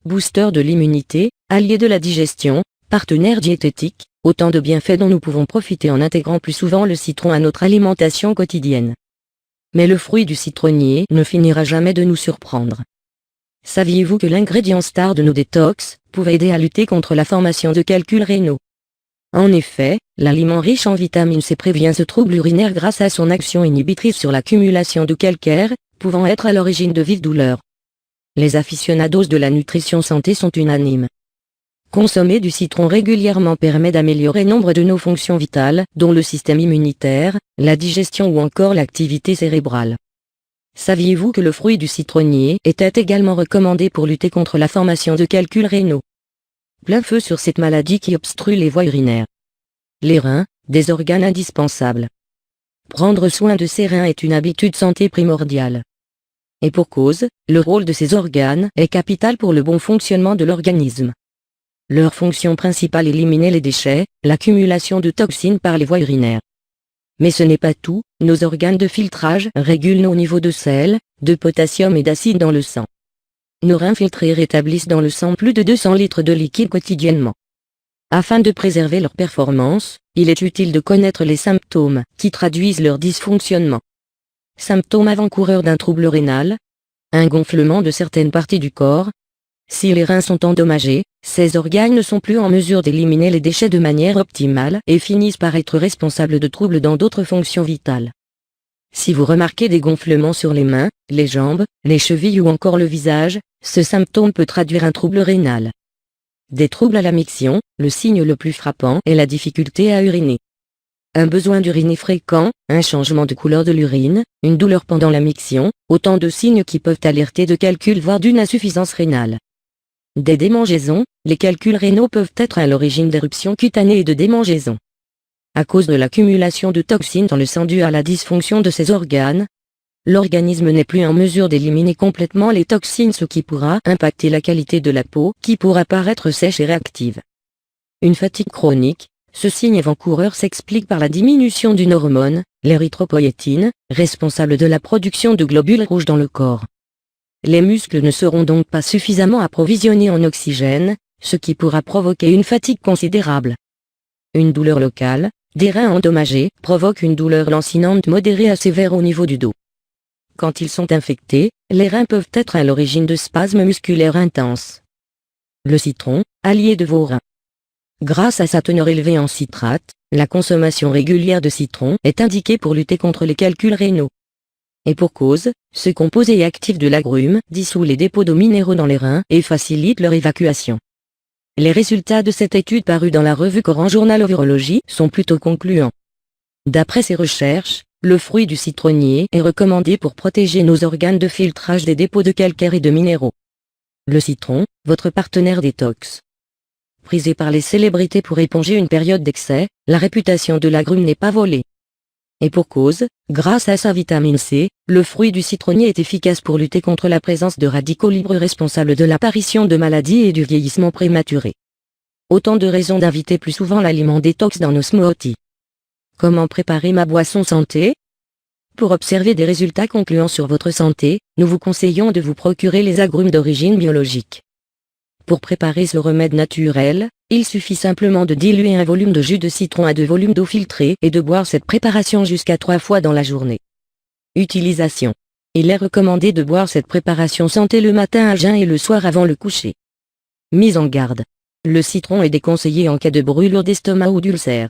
booster de l'immunité, allié de la digestion, partenaire diététique, autant de bienfaits dont nous pouvons profiter en intégrant plus souvent le citron à notre alimentation quotidienne. Mais le fruit du citronnier ne finira jamais de nous surprendre. Saviez-vous que l'ingrédient star de nos détox pouvait aider à lutter contre la formation de calculs rénaux? En effet, l'aliment riche en vitamine C prévient ce trouble urinaire grâce à son action inhibitrice sur l'accumulation de calcaire, pouvant être à l'origine de vives douleurs. Les aficionados de la nutrition santé sont unanimes. Consommer du citron régulièrement permet d'améliorer nombre de nos fonctions vitales, dont le système immunitaire, la digestion ou encore l'activité cérébrale. Saviez-vous que le fruit du citronnier était également recommandé pour lutter contre la formation de calculs rénaux? Plein feu sur cette maladie qui obstrue les voies urinaires. Les reins, des organes indispensables. Prendre soin de ses reins est une habitude santé primordiale. Et pour cause, le rôle de ces organes est capital pour le bon fonctionnement de l'organisme. Leur fonction principale est éliminer les déchets, l'accumulation de toxines par les voies urinaires. Mais ce n'est pas tout, nos organes de filtrage régulent nos niveaux de sel, de potassium et d'acide dans le sang. Nos reins filtrés rétablissent dans le sang plus de 200 litres de liquide quotidiennement. Afin de préserver leur performance, il est utile de connaître les symptômes qui traduisent leur dysfonctionnement. Symptômes avant-coureurs d'un trouble rénal. Un gonflement de certaines parties du corps. Si les reins sont endommagés, ces organes ne sont plus en mesure d'éliminer les déchets de manière optimale et finissent par être responsables de troubles dans d'autres fonctions vitales. Si vous remarquez des gonflements sur les mains, les jambes, les chevilles ou encore le visage, ce symptôme peut traduire un trouble rénal. Des troubles à la miction, le signe le plus frappant est la difficulté à uriner. Un besoin d'uriner fréquent, un changement de couleur de l'urine, une douleur pendant la miction, autant de signes qui peuvent alerter de calculs voire d'une insuffisance rénale. Des démangeaisons, les calculs rénaux peuvent être à l'origine d'éruptions cutanées et de démangeaisons. À cause de l'accumulation de toxines dans le sang due à la dysfonction de ces organes, l'organisme n'est plus en mesure d'éliminer complètement les toxines, ce qui pourra impacter la qualité de la peau, qui pourra paraître sèche et réactive. Une fatigue chronique, ce signe avant-coureur s'explique par la diminution d'une hormone, l'érythropoïétine, responsable de la production de globules rouges dans le corps. Les muscles ne seront donc pas suffisamment approvisionnés en oxygène, ce qui pourra provoquer une fatigue considérable. Une douleur locale, des reins endommagés, provoque une douleur lancinante modérée à sévère au niveau du dos. Quand ils sont infectés, les reins peuvent être à l'origine de spasmes musculaires intenses. Le citron, allié de vos reins. Grâce à sa teneur élevée en citrate, la consommation régulière de citron est indiquée pour lutter contre les calculs rénaux. Et pour cause, ce composé actif de l'agrume dissout les dépôts d'eau minéraux dans les reins et facilite leur évacuation. Les résultats de cette étude parue dans la revue Current Journal of Urology sont plutôt concluants. D'après ces recherches, le fruit du citronnier est recommandé pour protéger nos organes de filtrage des dépôts de calcaire et de minéraux. Le citron, votre partenaire détox. Prisé par les célébrités pour éponger une période d'excès, la réputation de l'agrume n'est pas volée. Et pour cause, grâce à sa vitamine C, le fruit du citronnier est efficace pour lutter contre la présence de radicaux libres responsables de l'apparition de maladies et du vieillissement prématuré. Autant de raisons d'inviter plus souvent l'aliment détox dans nos smoothies. Comment préparer ma boisson santé? Pour observer des résultats concluants sur votre santé, nous vous conseillons de vous procurer les agrumes d'origine biologique. Pour préparer ce remède naturel, il suffit simplement de diluer un volume de jus de citron à 2 volumes d'eau filtrée et de boire cette préparation jusqu'à 3 fois dans la journée. Utilisation. Il est recommandé de boire cette préparation santé le matin à jeun et le soir avant le coucher. Mise en garde. Le citron est déconseillé en cas de brûlure d'estomac ou d'ulcère.